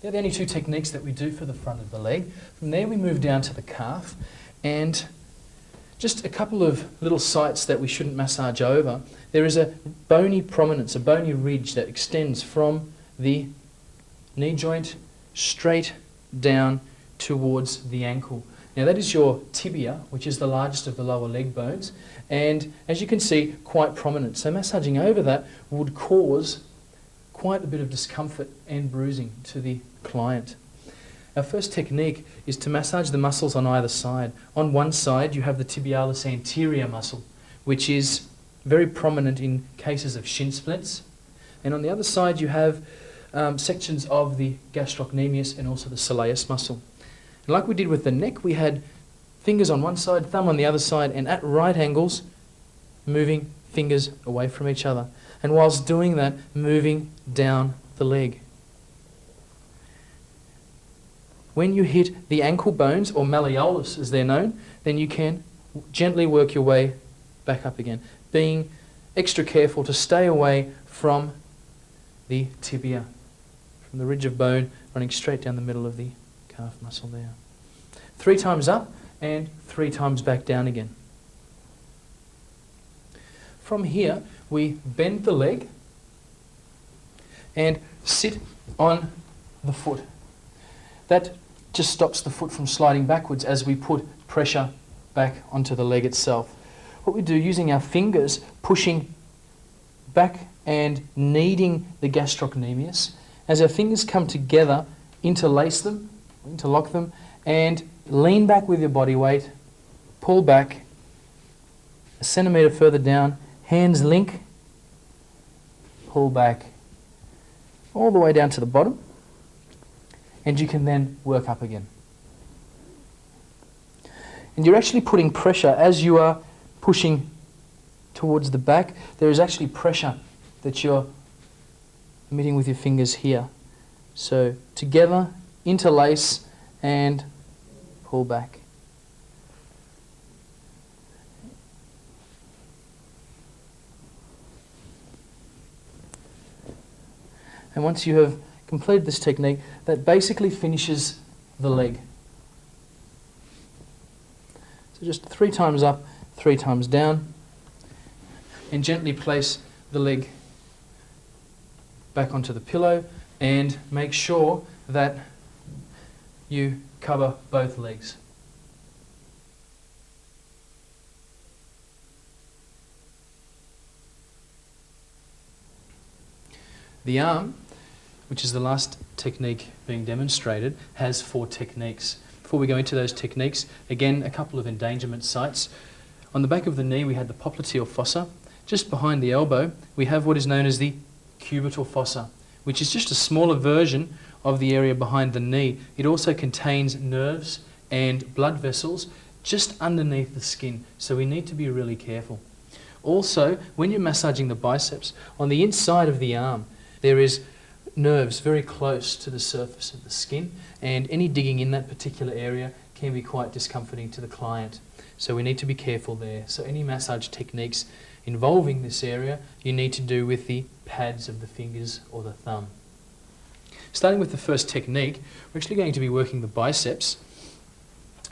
They're the only 2 techniques that we do for the front of the leg. From there we move down to the calf, and just a couple of little sites that we shouldn't massage over. There is a bony prominence, a bony ridge that extends from the knee joint straight down towards the ankle. Now, that is your tibia, which is the largest of the lower leg bones, and as you can see, quite prominent. So massaging over that would cause quite a bit of discomfort and bruising to the client. Our first technique is to massage the muscles on either side. On one side, you have the tibialis anterior muscle, which is very prominent in cases of shin splints, and on the other side, you have sections of the gastrocnemius and also the soleus muscle. And like we did with the neck, we had fingers on one side, thumb on the other side, and at right angles, moving fingers away from each other. And whilst doing that, moving down the leg. When you hit the ankle bones, or malleolus as they're known, then you can gently work your way back up again, being extra careful to stay away from the tibia, from the ridge of bone running straight down the middle of the calf muscle there. 3 times up and 3 times back down again. From here, we bend the leg and sit on the foot. That just stops the foot from sliding backwards as we put pressure back onto the leg itself. What we do, using our fingers, pushing back and kneading the gastrocnemius, as our fingers come together, interlace them, interlock them, and lean back with your body weight, pull back, a centimetre further down, hands link, pull back, all the way down to the bottom, and you can then work up again. And you're actually putting pressure as you are pushing towards the back. There is actually pressure that you're emitting with your fingers here. So together, interlace and pull back. And once you have completed this technique, that basically finishes the leg. So just 3 times up, 3 times down, and gently place the leg back onto the pillow and make sure that you cover both legs. The arm, which is the last technique being demonstrated, has 4 techniques. Before we go into those techniques, again, a couple of endangerment sites. On the back of the knee, we had the popliteal fossa. Just behind the elbow, we have what is known as the cubital fossa, which is just a smaller version of the area behind the knee. It also contains nerves and blood vessels just underneath the skin, so we need to be really careful. Also, when you're massaging the biceps, on the inside of the arm, there is nerves very close to the surface of the skin, and any digging in that particular area can be quite discomforting to the client. So we need to be careful there. So any massage techniques involving this area, you need to do with the pads of the fingers or the thumb. Starting with the first technique, we're actually going to be working the biceps.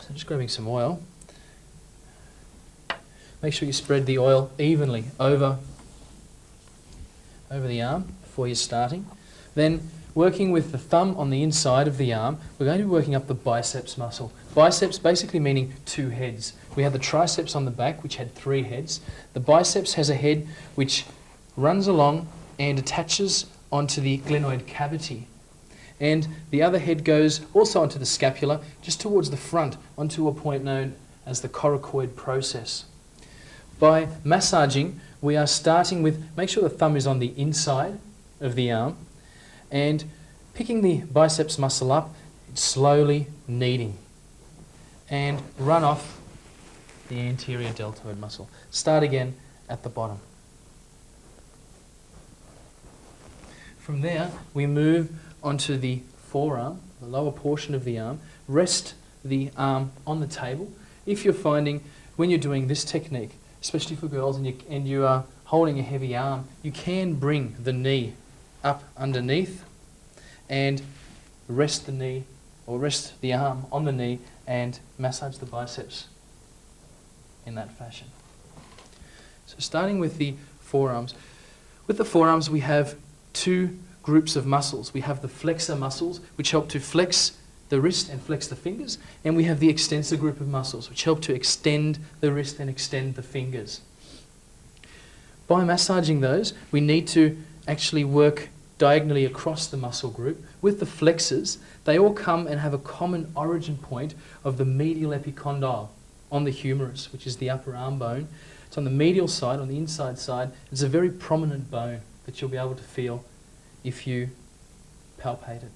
So just grabbing some oil. Make sure you spread the oil evenly over the arm before you're starting. Then, working with the thumb on the inside of the arm, we're going to be working up the biceps muscle. Biceps basically meaning 2 heads. We have the triceps on the back, which had 3 heads. The biceps has a head which runs along and attaches onto the glenoid cavity. And the other head goes also onto the scapula, just towards the front, onto a point known as the coracoid process. By massaging, we are starting with, make sure the thumb is on the inside of the arm, and picking the biceps muscle up, slowly kneading, and run off the anterior deltoid muscle. Start again at the bottom. From there, we move onto the forearm, the lower portion of the arm. Rest the arm on the table. If you're finding when you're doing this technique, especially for girls, and you are holding a heavy arm, you can bring the knee up underneath and rest the knee or rest the arm on the knee and massage the biceps in that fashion. So starting with the forearms. With the forearms we have 2 groups of muscles. We have the flexor muscles, which help to flex the wrist and flex the fingers, and we have the extensor group of muscles, which help to extend the wrist and extend the fingers. By massaging those, we need to actually work diagonally across the muscle group. With the flexors, they all come and have a common origin point of the medial epicondyle on the humerus, which is the upper arm bone. It's on the medial side, on the inside side. It's a very prominent bone that you'll be able to feel if you palpate it.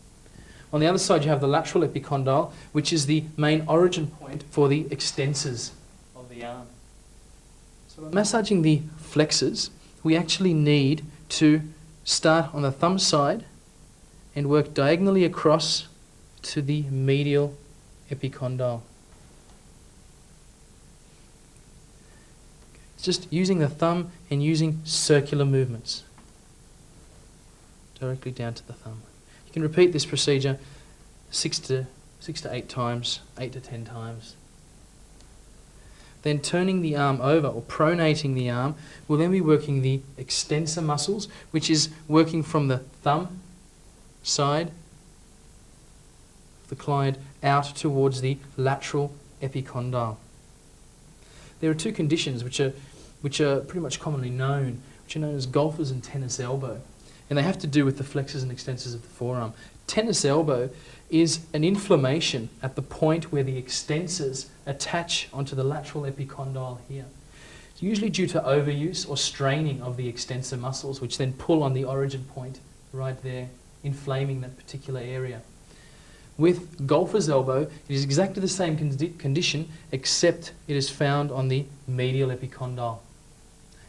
On the other side, you have the lateral epicondyle, which is the main origin point for the extensors of the arm. So by massaging the flexors, we actually need to start on the thumb side and work diagonally across to the medial epicondyle. Just using the thumb and using circular movements directly down to the thumb. You can repeat this procedure 6 to 8 times, 8 to 10 times. Then turning the arm over or pronating the arm, we'll then be working the extensor muscles, which is working from the thumb side of the client out towards the lateral epicondyle. There are 2 conditions which are pretty much commonly known, which are known as golfer's and tennis elbow. And they have to do with the flexors and extensors of the forearm. Tennis elbow is an inflammation at the point where the extensors attach onto the lateral epicondyle here. It's usually due to overuse or straining of the extensor muscles, which then pull on the origin point right there, inflaming that particular area. With golfer's elbow, it is exactly the same condition, except it is found on the medial epicondyle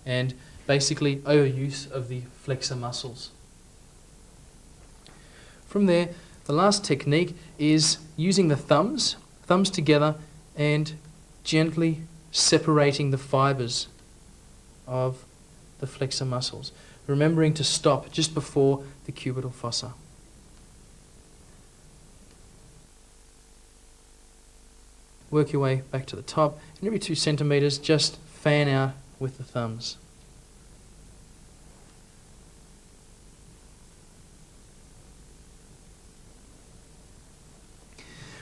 and basically overuse of the flexor muscles. From there, the last technique is using the thumbs together and gently separating the fibers of the flexor muscles, remembering to stop just before the cubital fossa. Work your way back to the top, and every 2 centimeters, just fan out with the thumbs.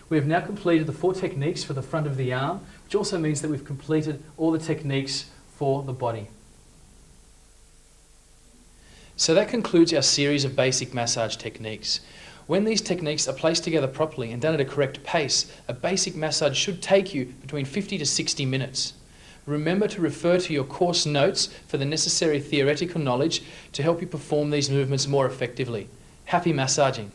We have now completed the 4 techniques for the front of the arm, which also means that we've completed all the techniques for the body. So that concludes our series of basic massage techniques. When these techniques are placed together properly and done at a correct pace, a basic massage should take you between 50 to 60 minutes. Remember to refer to your course notes for the necessary theoretical knowledge to help you perform these movements more effectively. Happy massaging!